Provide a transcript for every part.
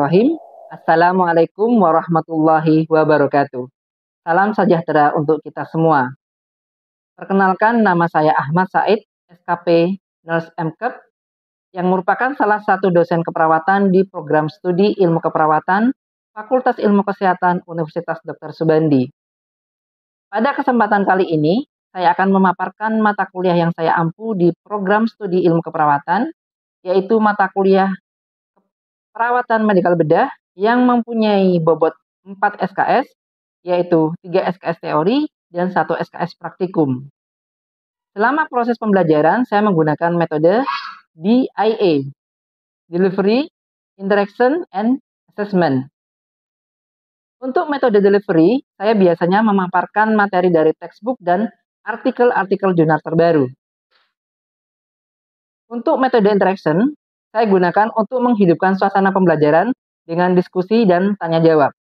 Bismillahirrahmanirrahim. Assalamualaikum warahmatullahi wabarakatuh. Salam sejahtera untuk kita semua. Perkenalkan, nama saya Ahmad Said, SKP Nurse MKEP, yang merupakan salah satu dosen keperawatan di program studi ilmu keperawatan Fakultas Ilmu Kesehatan Universitas Dr. Subandi. Pada kesempatan kali ini, saya akan memaparkan mata kuliah yang saya ampu di program studi ilmu keperawatan, yaitu mata kuliah perawatan medikal bedah yang mempunyai bobot 4 SKS, yaitu 3 SKS teori dan 1 SKS praktikum. Selama proses pembelajaran, saya menggunakan metode DIA, Delivery, Interaction, and Assessment. Untuk metode delivery, saya biasanya memaparkan materi dari textbook dan artikel-artikel jurnal terbaru. Untuk metode interaction, saya gunakan untuk menghidupkan suasana pembelajaran dengan diskusi dan tanya jawab.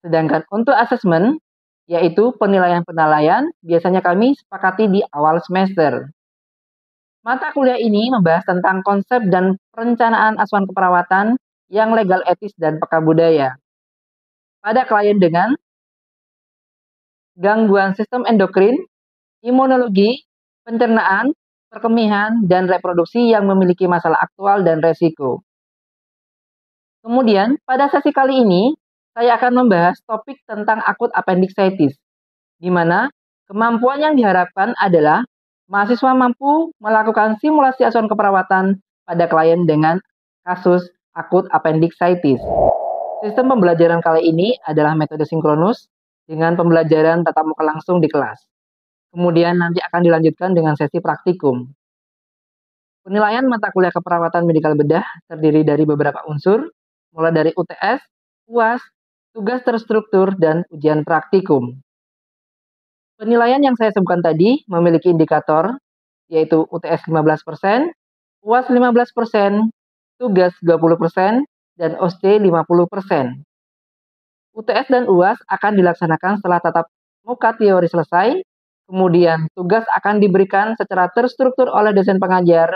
Sedangkan untuk assessment, yaitu penilaian-penilaian, biasanya kami sepakati di awal semester. Mata kuliah ini membahas tentang konsep dan perencanaan asuhan keperawatan yang legal, etis, dan peka budaya pada klien dengan gangguan sistem endokrin, imunologi, pencernaan, perkemihan, dan reproduksi yang memiliki masalah aktual dan resiko. Kemudian, pada sesi kali ini, saya akan membahas topik tentang akut appendicitis, di mana kemampuan yang diharapkan adalah mahasiswa mampu melakukan simulasi asuhan keperawatan pada klien dengan kasus akut appendicitis. Sistem pembelajaran kali ini adalah metode sinkronus dengan pembelajaran tatap muka langsung di kelas. Kemudian nanti akan dilanjutkan dengan sesi praktikum. Penilaian mata kuliah keperawatan medikal bedah terdiri dari beberapa unsur, mulai dari UTS, UAS, tugas terstruktur, dan ujian praktikum. Penilaian yang saya sebutkan tadi memiliki indikator, yaitu UTS 15%, UAS 15%, tugas 20%, dan OSCE 50%. UTS dan UAS akan dilaksanakan setelah tatap muka teori selesai. Kemudian tugas akan diberikan secara terstruktur oleh dosen pengajar,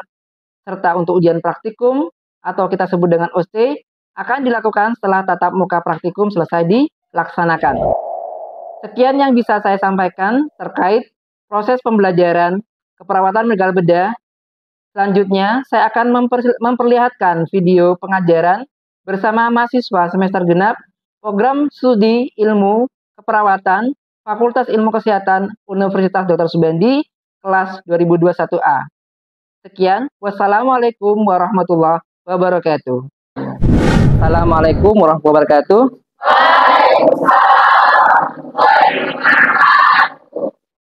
serta untuk ujian praktikum atau kita sebut dengan OC akan dilakukan setelah tatap muka praktikum selesai dilaksanakan. Sekian yang bisa saya sampaikan terkait proses pembelajaran keperawatan medikal bedah. Selanjutnya, saya akan memperlihatkan video pengajaran bersama mahasiswa semester genap program studi ilmu keperawatan Fakultas Ilmu Kesehatan Universitas Dr. Subandi, kelas 2021A. Sekian, wassalamualaikum warahmatullahi wabarakatuh. Assalamualaikum warahmatullahi wabarakatuh.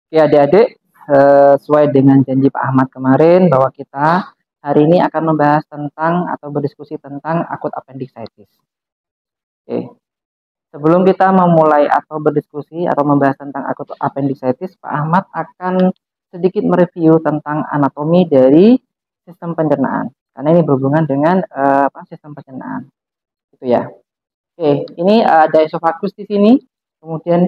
Oke adik-adik, sesuai dengan janji Pak Ahmad kemarin bahwa kita hari ini akan membahas tentang atau berdiskusi tentang akut appendicitis. Oke. Sebelum kita memulai atau berdiskusi atau membahas tentang akut appendicitis, Pak Ahmad akan sedikit mereview tentang anatomi dari sistem pencernaan. Karena ini berhubungan dengan sistem pencernaan. Gitu ya. Oke, ini ada esofagus di sini. Kemudian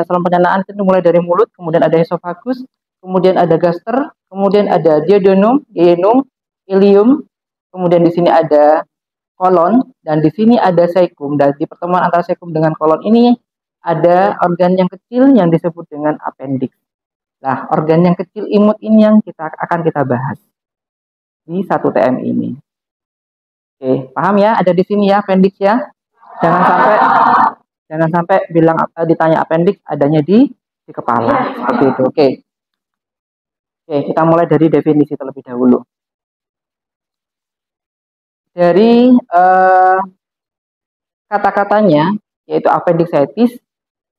saluran pencernaan itu mulai dari mulut, kemudian ada esofagus, kemudian ada gaster, kemudian ada duodenum, ileum, ileum, kemudian di sini ada kolon, dan di sini ada cecum, dan di pertemuan antara cecum dengan kolon ini ada organ yang kecil yang disebut dengan appendix. Nah, organ yang kecil imut ini yang akan kita bahas di 1 TM ini. Oke, paham ya? Ada di sini ya appendix ya. Jangan sampai bilang ditanya appendix adanya di kepala seperti itu. Oke. Oke, kita mulai dari definisi terlebih dahulu. Dari kata-katanya, yaitu appendicitis,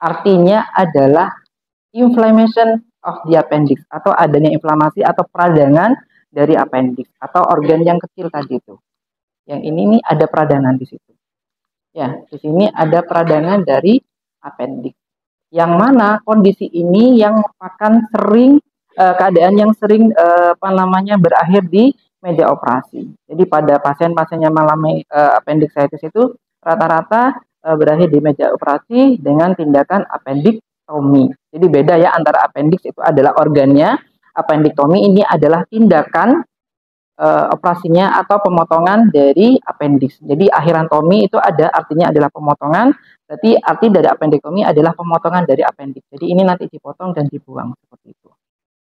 artinya adalah inflammation of the appendix, atau adanya inflamasi atau peradangan dari appendix, atau organ yang kecil tadi itu. Yang ini nih ada peradangan di situ. Ya, di sini ada peradangan dari appendix. Yang mana kondisi ini yang merupakan keadaan yang sering berakhir di meja operasi. Jadi pada pasien-pasien yang mengalami appendicitis itu rata-rata berakhir di meja operasi dengan tindakan appendictomy. Jadi beda ya, antara appendix itu adalah organnya, appendictomy ini adalah tindakan operasinya atau pemotongan dari appendix. Jadi akhirantomi itu artinya adalah pemotongan, berarti arti dari appendektomi adalah pemotongan dari appendix. Jadi ini nanti dipotong dan dibuang seperti itu.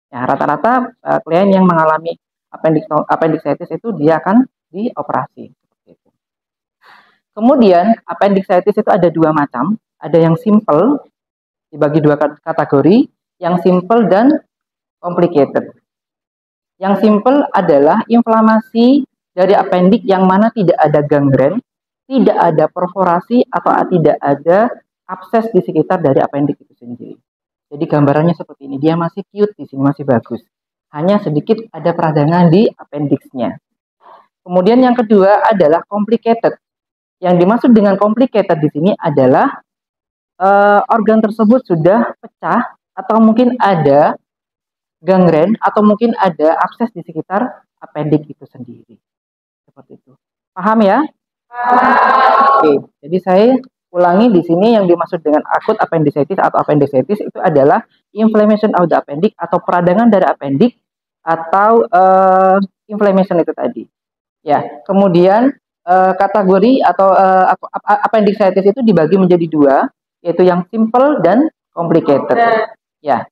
Ya, rata-rata klien yang mengalami appendicitis itu dia akan dioperasi seperti itu. Kemudian appendicitis itu ada dua macam, ada yang simple dibagi dua kategori, yang simple dan complicated. Yang simple adalah inflamasi dari appendix yang mana tidak ada gangren, tidak ada perforasi atau tidak ada abses di sekitar dari appendix itu sendiri. Jadi gambarannya seperti ini, dia masih cute di sini, masih bagus. Hanya sedikit ada peradangan di appendixnya. Kemudian yang kedua adalah complicated. Yang dimaksud dengan complicated di sini adalah organ tersebut sudah pecah atau mungkin ada gangren atau mungkin ada abses di sekitar appendix itu sendiri. Seperti itu. Paham ya? Oke, jadi saya ulangi di sini yang dimaksud dengan akut appendicitis atau appendicitis itu adalah inflammation of the appendix atau peradangan dari appendix atau inflammation itu tadi. Ya, kemudian kategori atau appendicitis itu dibagi menjadi dua, yaitu yang simple dan complicated. Ya.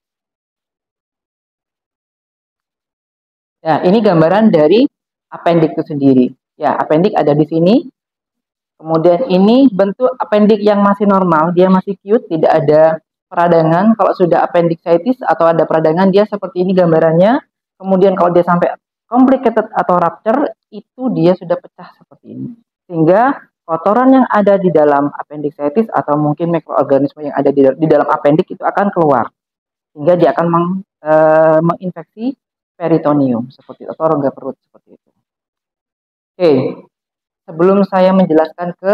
Ya, ini gambaran dari appendix itu sendiri. Ya, appendix ada di sini. Kemudian ini bentuk appendix yang masih normal, dia masih cute, tidak ada peradangan. Kalau sudah appendicitis atau ada peradangan, dia seperti ini gambarannya. Kemudian kalau dia sampai complicated atau rupture, itu dia sudah pecah seperti ini. Sehingga kotoran yang ada di dalam appendicitis atau mungkin mikroorganisme yang ada di dalam appendix itu akan keluar. Sehingga dia akan menginfeksi peritoneum seperti itu, atau rongga perut seperti itu. Oke, sebelum saya menjelaskan ke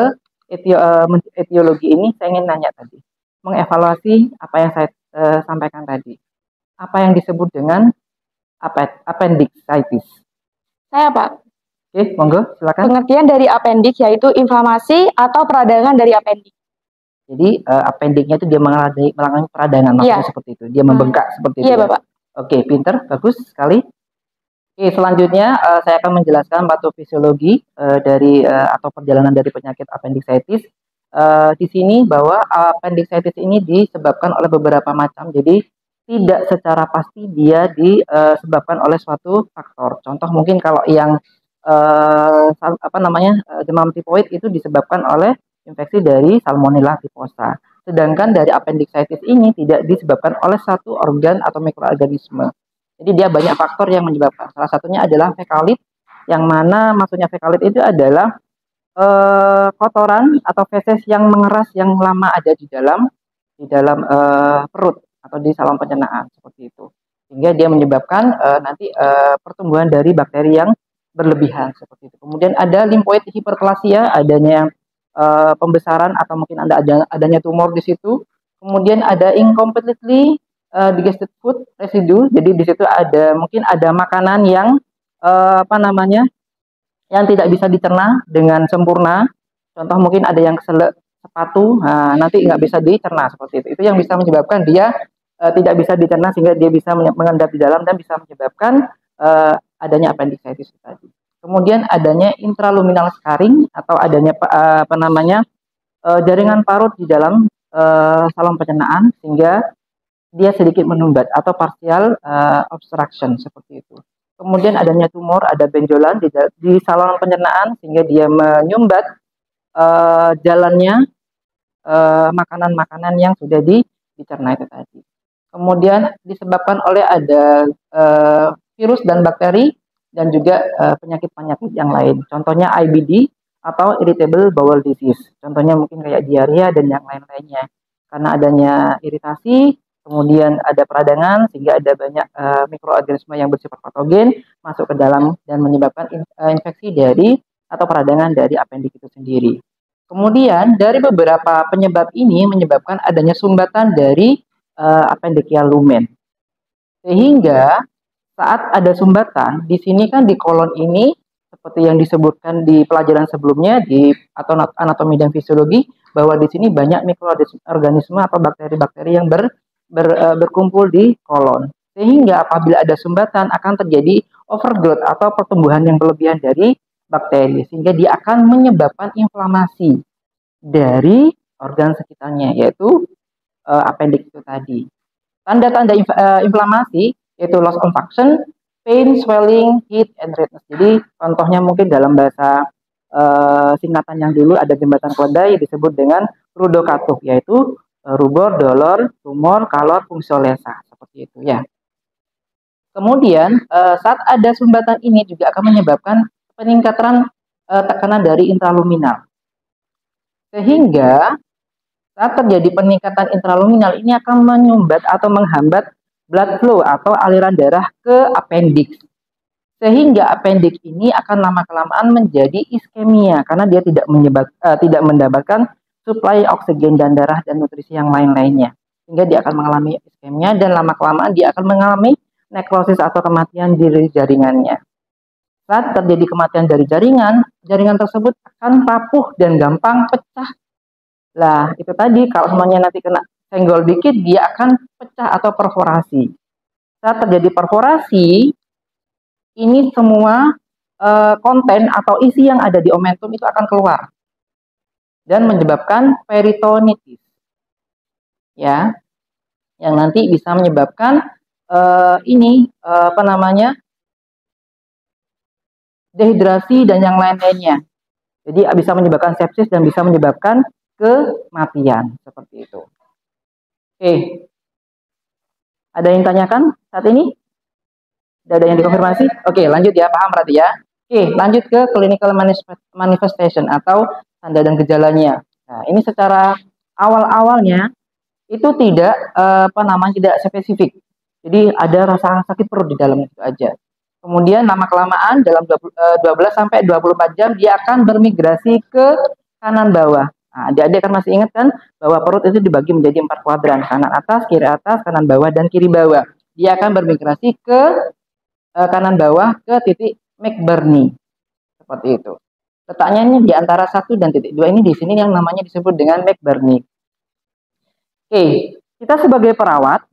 etiologi ini, saya ingin nanya tadi, mengevaluasi apa yang saya sampaikan tadi. Apa yang disebut dengan appendicitis? Saya, Pak. Oke, monggo, silakan. Pengertian dari appendix yaitu inflamasi atau peradangan dari appendix. Jadi appendixnya itu dia mengalami peradangan, maksudnya seperti itu. Dia membengkak seperti itu. Iya, Bapak. Oke, pinter, bagus sekali. Oke, selanjutnya saya akan menjelaskan patofisiologi dari atau perjalanan dari penyakit appendicitis. Di sini bahwa appendicitis ini disebabkan oleh beberapa macam. Jadi tidak secara pasti dia disebabkan oleh suatu faktor. Contoh mungkin kalau yang demam tipoid itu disebabkan oleh infeksi dari Salmonella typhosa. Sedangkan dari appendicitis ini tidak disebabkan oleh satu organ atau mikroorganisme. Jadi dia banyak faktor yang menyebabkan. Salah satunya adalah fekalit, yang mana maksudnya fekalit itu adalah kotoran atau feses yang mengeras yang lama ada di dalam perut atau di saluran pencernaan seperti itu. Sehingga dia menyebabkan nanti pertumbuhan dari bakteri yang berlebihan seperti itu. Kemudian ada limfoid hiperplasia, adanya pembesaran atau mungkin adanya tumor di situ. Kemudian ada incompletely digested food residue. Jadi di situ mungkin ada makanan yang yang tidak bisa dicerna dengan sempurna. Contoh mungkin ada yang keselak sepatu, nanti nggak bisa dicerna seperti itu. Itu yang bisa menyebabkan dia tidak bisa dicerna sehingga dia bisa mengendap di dalam dan bisa menyebabkan adanya appendicitis tadi. Kemudian adanya intraluminal scarring atau adanya jaringan parut di dalam saluran pencernaan sehingga dia sedikit menumbat atau partial obstruction seperti itu. Kemudian adanya tumor, ada benjolan di saluran pencernaan sehingga dia menyumbat jalannya makanan-makanan yang sudah dicerna itu tadi. Kemudian disebabkan oleh ada virus dan bakteri dan juga penyakit-penyakit yang lain. Contohnya IBD atau irritable bowel disease. Contohnya mungkin kayak diarrea dan yang lain-lainnya. Karena adanya iritasi, kemudian ada peradangan sehingga ada banyak mikroorganisme yang bersifat patogen masuk ke dalam dan menyebabkan infeksi dari atau peradangan dari appendix itu sendiri. Kemudian dari beberapa penyebab ini menyebabkan adanya sumbatan dari appendiceal lumen. Sehingga saat ada sumbatan, di sini kan di kolon ini seperti yang disebutkan di pelajaran sebelumnya atau anatomi dan fisiologi bahwa di sini banyak mikroorganisme atau bakteri-bakteri yang berkumpul di kolon. Sehingga apabila ada sumbatan akan terjadi overgrowth atau pertumbuhan yang berlebihan dari bakteri, sehingga dia akan menyebabkan inflamasi dari organ sekitarnya, yaitu appendix itu tadi. Tanda-tanda inflamasi yaitu loss of function, pain, swelling, heat, and redness. Jadi contohnya mungkin dalam bahasa singkatan yang dulu ada jembatan keledai disebut dengan rudokatuh, yaitu rubor, dolor, tumor, kalor, fungsiolesa, seperti itu ya. Kemudian saat ada sumbatan ini juga akan menyebabkan peningkatan tekanan dari intraluminal. Sehingga saat terjadi peningkatan intraluminal ini akan menyumbat atau menghambat blood flow atau aliran darah ke appendix. Sehingga appendix ini akan lama-kelamaan menjadi iskemia karena dia tidak mendapatkan suplai oksigen dan darah dan nutrisi yang lain-lainnya. Sehingga dia akan mengalami iskemia dan lama-kelamaan dia akan mengalami nekrosis atau kematian dari jaringannya. Saat terjadi kematian dari jaringan tersebut akan rapuh dan gampang pecah. Lah, itu tadi kalau semuanya nanti kena senggol dikit, dia akan pecah atau perforasi. Saat terjadi perforasi, ini semua konten atau isi yang ada di omentum itu akan keluar dan menyebabkan peritonitis. Ya, yang nanti bisa menyebabkan dehidrasi dan yang lain-lainnya. Jadi bisa menyebabkan sepsis dan bisa menyebabkan kematian seperti itu. Oke, ada yang tanyakan saat ini? Ada yang dikonfirmasi? Oke, lanjut ya, paham berarti ya. Oke, lanjut ke clinical manifestation atau tanda dan gejalanya. Nah, ini secara awal-awalnya itu tidak tidak spesifik. Jadi ada rasa sakit perut di dalam itu aja. Kemudian lama-kelamaan dalam 12 sampai 24 jam dia akan bermigrasi ke kanan bawah. Nah, adik-adik kan masih ingat kan bahwa perut itu dibagi menjadi 4 kuadran, kanan atas, kanan bawah, dan kiri bawah. Dia akan bermigrasi ke kanan bawah ke titik McBurney. Seperti itu. Letaknya ini di antara 1 dan titik 2 ini di sini yang namanya disebut dengan McBurney. Oke, kita sebagai perawat,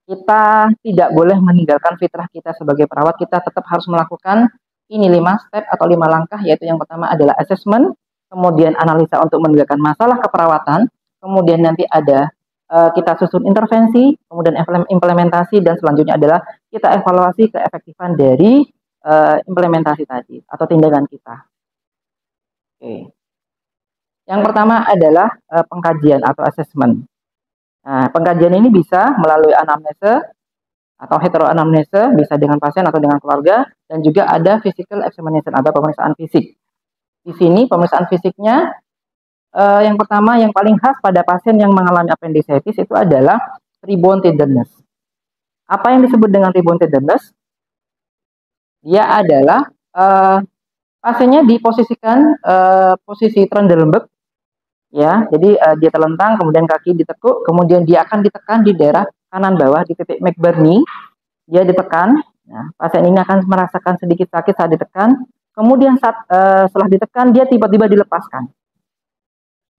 kita tidak boleh meninggalkan fitrah kita sebagai perawat. Kita tetap harus melakukan ini 5 step atau 5 langkah, yaitu yang pertama adalah assessment, kemudian analisa untuk menegakkan masalah keperawatan, kemudian nanti ada kita susun intervensi, kemudian implementasi, dan selanjutnya adalah kita evaluasi keefektifan dari implementasi tadi atau tindakan kita. Oke. Yang pertama adalah pengkajian atau assessment. Nah, pengkajian ini bisa melalui anamnese atau heteroanamnese, bisa dengan pasien atau dengan keluarga, dan juga ada physical examination atau pemeriksaan fisik. Di sini pemeriksaan fisiknya yang pertama yang paling khas pada pasien yang mengalami appendicitis itu adalah rebound tenderness. Apa yang disebut dengan rebound tenderness? Dia adalah pasiennya diposisikan posisi Trendelenburg. Ya, jadi dia terlentang, kemudian kaki ditekuk, kemudian dia akan ditekan di daerah kanan bawah di titik McBurney. Dia ditekan. Nah, pasien ini akan merasakan sedikit sakit saat ditekan. Kemudian setelah ditekan dia tiba-tiba dilepaskan.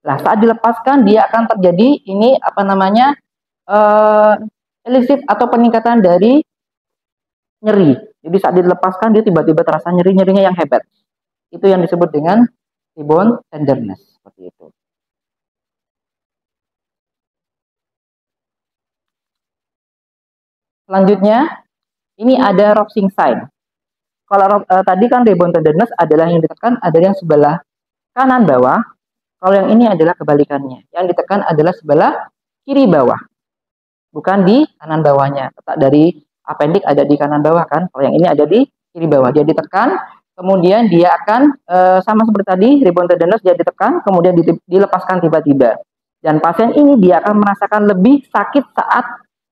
Nah, saat dilepaskan dia akan terjadi ini elicit atau peningkatan dari nyeri. Jadi saat dilepaskan dia tiba-tiba terasa nyerinya yang hebat. Itu yang disebut dengan rebound tenderness, seperti itu. Selanjutnya, ini ada Robsing sign. Kalau tadi kan rebound tenderness adalah yang ditekan adalah yang sebelah kanan bawah. Kalau yang ini adalah kebalikannya. Yang ditekan adalah sebelah kiri bawah. Bukan di kanan bawahnya. Letak dari appendix ada di kanan bawah kan. Kalau yang ini ada di kiri bawah. Dia ditekan, kemudian dia akan sama seperti tadi, rebound tenderness dia ditekan, kemudian dilepaskan tiba-tiba. Dan pasien ini dia akan merasakan lebih sakit saat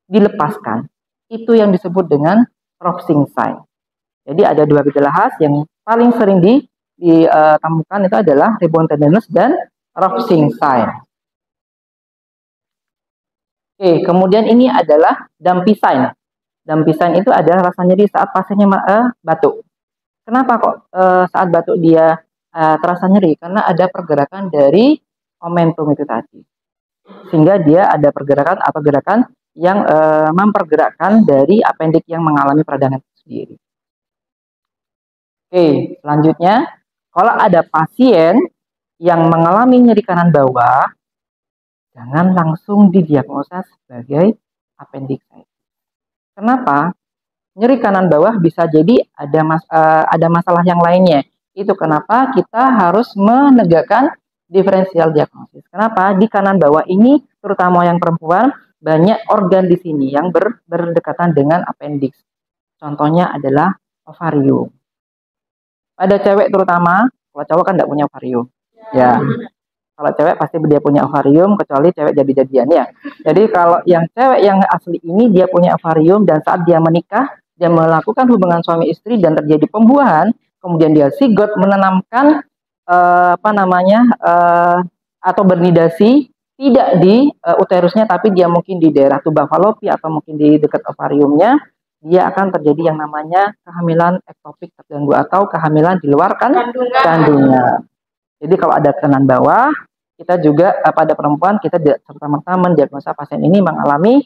dilepaskan. Itu yang disebut dengan Robsing sign. Jadi ada 2 gejala khas yang paling sering ditemukan itu adalah rebound tenderness dan Robsing sign. Oke, kemudian ini adalah dumpy sign. Dumpy sign itu adalah rasa nyeri saat pasiennya batuk. Kenapa kok saat batuk dia terasa nyeri? Karena ada pergerakan dari omentum itu tadi. Sehingga dia ada pergerakan atau gerakan yang mempergerakkan dari apendik yang mengalami peradangan itu sendiri. Oke, selanjutnya, kalau ada pasien yang mengalami nyeri kanan bawah, jangan langsung didiagnosa sebagai appendicitis. Kenapa? Nyeri kanan bawah bisa jadi ada masalah yang lainnya. Itu kenapa kita harus menegakkan diferensial diagnosis. Kenapa? Di kanan bawah ini, terutama yang perempuan, banyak organ di sini yang berdekatan dengan appendix. Contohnya adalah ovarium. Pada cewek terutama, kalau cowok kan nggak punya ovarium. Ya, kalau cewek pasti dia punya ovarium, kecuali cewek jadi-jadian ya. Jadi kalau yang cewek yang asli ini dia punya ovarium, dan saat dia menikah, dia melakukan hubungan suami istri dan terjadi pembuahan, kemudian dia zigot menanamkan atau bernidasi tidak di uterusnya, tapi dia mungkin di daerah tuba falopi atau mungkin di dekat ovariumnya, dia akan terjadi yang namanya kehamilan ektopik terganggu atau kehamilan di luar kandungan. Jadi kalau ada kanan bawah, kita juga pada perempuan kita serta-merta mendiagnosa pasien ini mengalami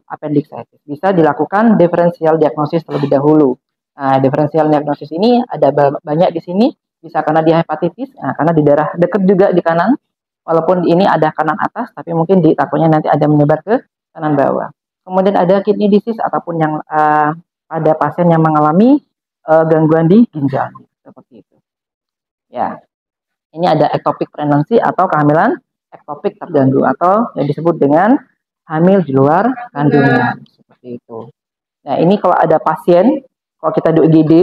appendicitis. Bisa dilakukan diferensial diagnosis terlebih dahulu. Nah, diferensial diagnosis ini ada banyak di sini, bisa karena dia hepatitis, karena di daerah dekat juga di kanan, walaupun ini ada kanan atas, tapi mungkin takutnya nanti ada menyebar ke kanan bawah. Kemudian ada kidney disease ataupun yang pada pasien yang mengalami gangguan di ginjal, seperti itu. Ya, ini ada ectopic pregnancy atau kehamilan ektopik terganggu atau yang disebut dengan hamil di luar kandungan, seperti itu. Nah, ini kalau ada pasien, kalau kita di UGD,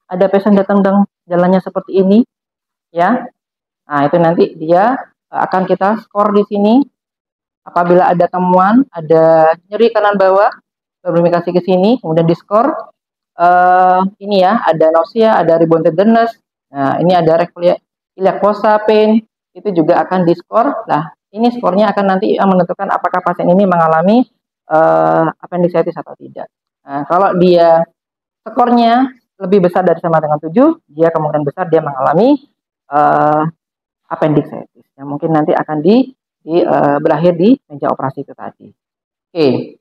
ada pasien datang dengan jalannya seperti ini, ya. Nah, itu nanti dia akan kita skor di sini. Apabila ada temuan, ada nyeri kanan bawah, berkomunikasi ke sini, kemudian diskor. Ini ya, ada nausea, ada rebound tenderness. Nah, ini ada iliac fossa pain, itu juga akan diskor. Nah, ini skornya akan nanti menentukan apakah pasien ini mengalami appendicitis atau tidak. Nah, kalau dia skornya lebih besar dari sama dengan 7, dia kemungkinan besar dia mengalami appendicitis. Yang mungkin nanti akan berakhir di meja operasi itu tadi. Oke.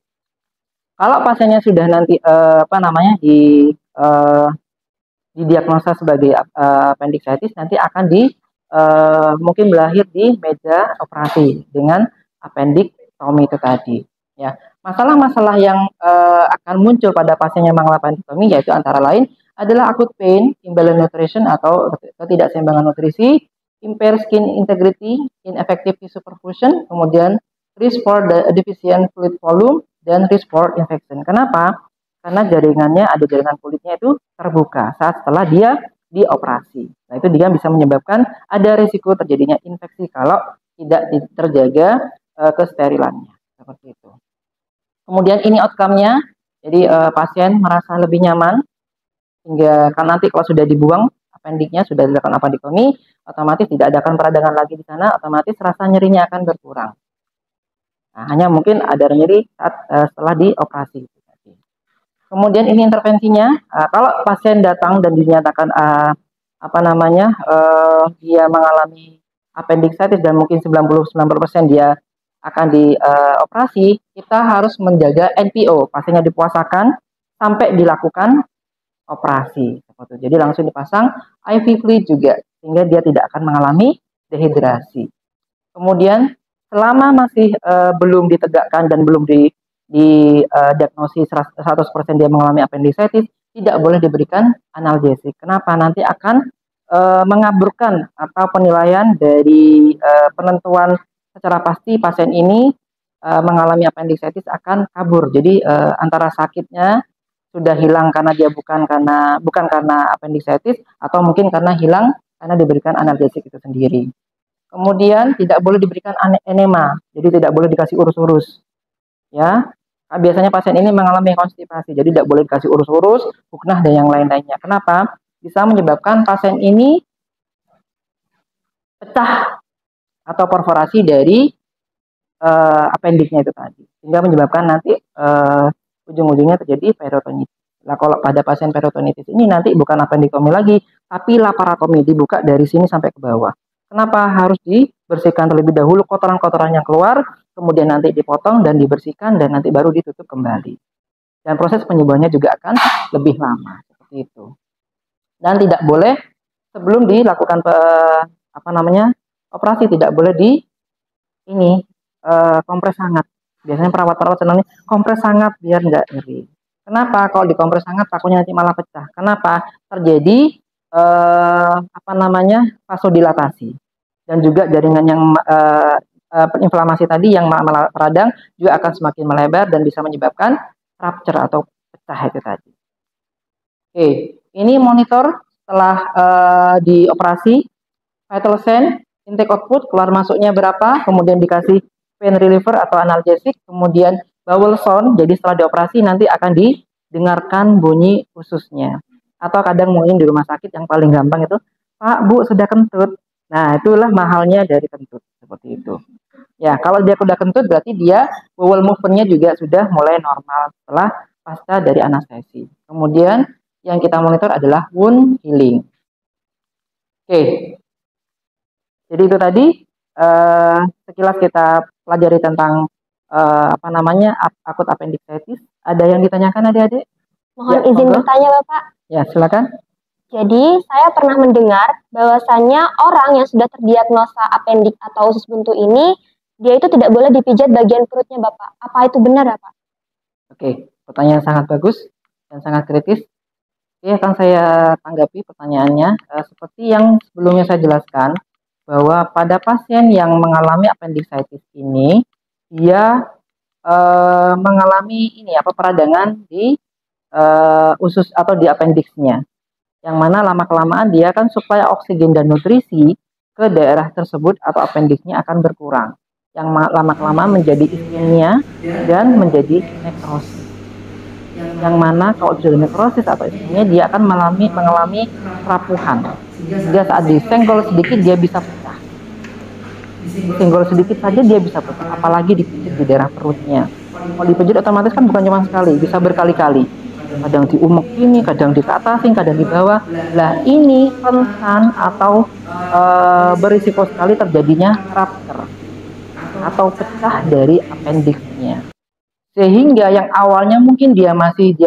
Kalau pasiennya sudah nanti didiagnosa sebagai appendicitis, nanti akan mungkin berakhir di meja operasi dengan appendictomy itu tadi. Ya, masalah-masalah yang akan muncul pada pasien yang mengalami appendictomy yaitu antara lain adalah acute pain, imbalance nutrition atau ketidakseimbangan nutrisi, impaired skin integrity, ineffective tissue perfusion, kemudian risk for the deficient fluid volume, dan risk for infection. Kenapa? Karena ada jaringan kulitnya itu terbuka saat setelah dia dioperasi. Nah, itu dia bisa menyebabkan ada risiko terjadinya infeksi kalau tidak terjaga kesterilannya. Seperti itu. Kemudian ini outcome-nya, jadi pasien merasa lebih nyaman, hingga kan nanti kalau sudah dibuang appendiknya, sudah dilakukan appendictomy, otomatis tidak ada peradangan lagi di sana, otomatis rasa nyerinya akan berkurang. Nah, hanya mungkin ada nyeri saat setelah dioperasi. Kemudian ini intervensinya, kalau pasien datang dan dinyatakan dia mengalami appendicitis dan mungkin 99% dia akan dioperasi, kita harus menjaga NPO, pasiennya dipuasakan sampai dilakukan operasi. Jadi langsung dipasang IV fluid juga, sehingga dia tidak akan mengalami dehidrasi. Kemudian selama masih belum ditegakkan dan belum diagnosis 100% dia mengalami appendicitis, tidak boleh diberikan analgesik. Kenapa? Nanti akan mengaburkan atau penilaian dari penentuan secara pasti pasien ini mengalami appendicitis akan kabur. Jadi antara sakitnya sudah hilang karena dia bukan karena appendicitis, atau mungkin karena hilang karena diberikan analgesik itu sendiri. Kemudian tidak boleh diberikan enema, jadi tidak boleh dikasih urus-urus. Ya, biasanya pasien ini mengalami konstipasi, jadi tidak boleh dikasih urus-urus, huknah dan yang lain-lainnya. Kenapa? Bisa menyebabkan pasien ini pecah atau perforasi dari appendiknya itu tadi, sehingga menyebabkan nanti ujung-ujungnya terjadi peritonitis. Nah, kalau pada pasien peritonitis ini nanti bukan appendiktomi lagi, tapi laparotomi, dibuka dari sini sampai ke bawah. Kenapa harus dibersihkan terlebih dahulu kotoran-kotoran yang keluar, kemudian nanti dipotong dan dibersihkan dan nanti baru ditutup kembali. Dan proses penyembuhannya juga akan lebih lama seperti itu. Dan tidak boleh sebelum dilakukan operasi tidak boleh kompres hangat. Biasanya perawat-perawat senangnya kompres hangat biar nggak nyeri. Kenapa? Kalau dikompres hangat takutnya nanti malah pecah. Kenapa? Terjadi vasodilatasi dan juga jaringan yang inflamasi tadi yang meradang juga akan semakin melebar dan bisa menyebabkan rupture atau pecah itu tadi. Oke, ini monitor setelah dioperasi, vital sign, intake output, keluar masuknya berapa, kemudian dikasih pain reliever atau analgesik, kemudian bowel sound, jadi setelah dioperasi nanti akan didengarkan bunyi ususnya. Atau kadang mungkin di rumah sakit yang paling gampang itu, Pak, Bu, sudah kentut. Nah, itulah mahalnya dari kentut, seperti itu. Ya, kalau dia sudah kentut berarti dia bowel movement-nya juga sudah mulai normal setelah pasca dari anestesi. Kemudian yang kita monitor adalah wound healing. Oke. Jadi itu tadi sekilas kita pelajari tentang akut appendicitis. Ada yang ditanyakan adik-adik? Mohon izin bertanya, Bapak. Ya, silakan. Jadi, saya pernah mendengar bahwasannya orang yang sudah terdiagnosa apendik atau usus buntu ini, dia itu tidak boleh dipijat bagian perutnya, Bapak. Apa itu benar, Bapak? Oke, pertanyaan sangat bagus dan sangat kritis. Oke, akan saya tanggapi pertanyaannya. Seperti yang sebelumnya saya jelaskan, bahwa pada pasien yang mengalami appendicitis ini, dia mengalami peradangan di usus atau di apendiksnya, yang mana lama-kelamaan dia kan suplai oksigen dan nutrisi ke daerah tersebut atau apendiksnya akan berkurang, yang lama-kelamaan menjadi iskemia dan menjadi nekrosis, yang mana kalau sudah nekrosis atau iskemia dia akan mengalami rapuhan, sehingga saat disenggol sedikit dia bisa pecah, disenggol sedikit saja dia bisa pecah, apalagi dipijit di daerah perutnya. Kalau dipijit otomatis kan bukan cuma sekali, bisa berkali-kali, kadang di umek ini, kadang di atas, kadang di bawah. Lah ini rentan atau berisiko sekali terjadinya rupture atau pecah dari apendiksnya. Sehingga yang awalnya mungkin dia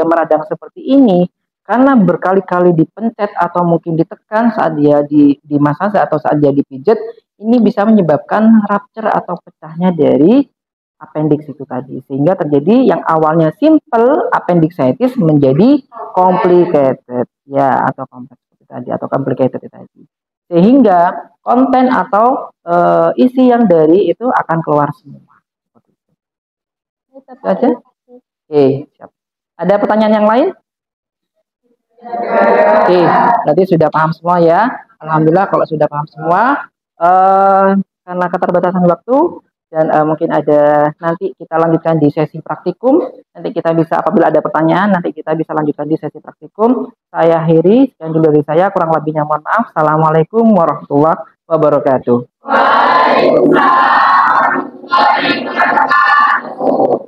meradang seperti ini, karena berkali-kali dipencet atau mungkin ditekan saat dia di masase atau saat dia dipijat, ini bisa menyebabkan rupture atau pecahnya dari appendix itu tadi, sehingga terjadi yang awalnya simple appendicitis menjadi complicated ya, atau kompleks itu tadi, atau complicated itu tadi, sehingga konten atau isi yang dari itu akan keluar semua. Itu aja. Oke, siap. Ada pertanyaan yang lain? Oke, berarti sudah paham semua ya. Alhamdulillah kalau sudah paham semua. Karena keterbatasan waktu dan mungkin ada, nanti kita lanjutkan di sesi praktikum. Nanti kita bisa, apabila ada pertanyaan, nanti kita bisa lanjutkan di sesi praktikum. Saya akhiri, sekian dulu dari saya, kurang lebihnya mohon maaf. Assalamualaikum warahmatullahi wabarakatuh. Waalaikumsalam warahmatullahi wabarakatuh.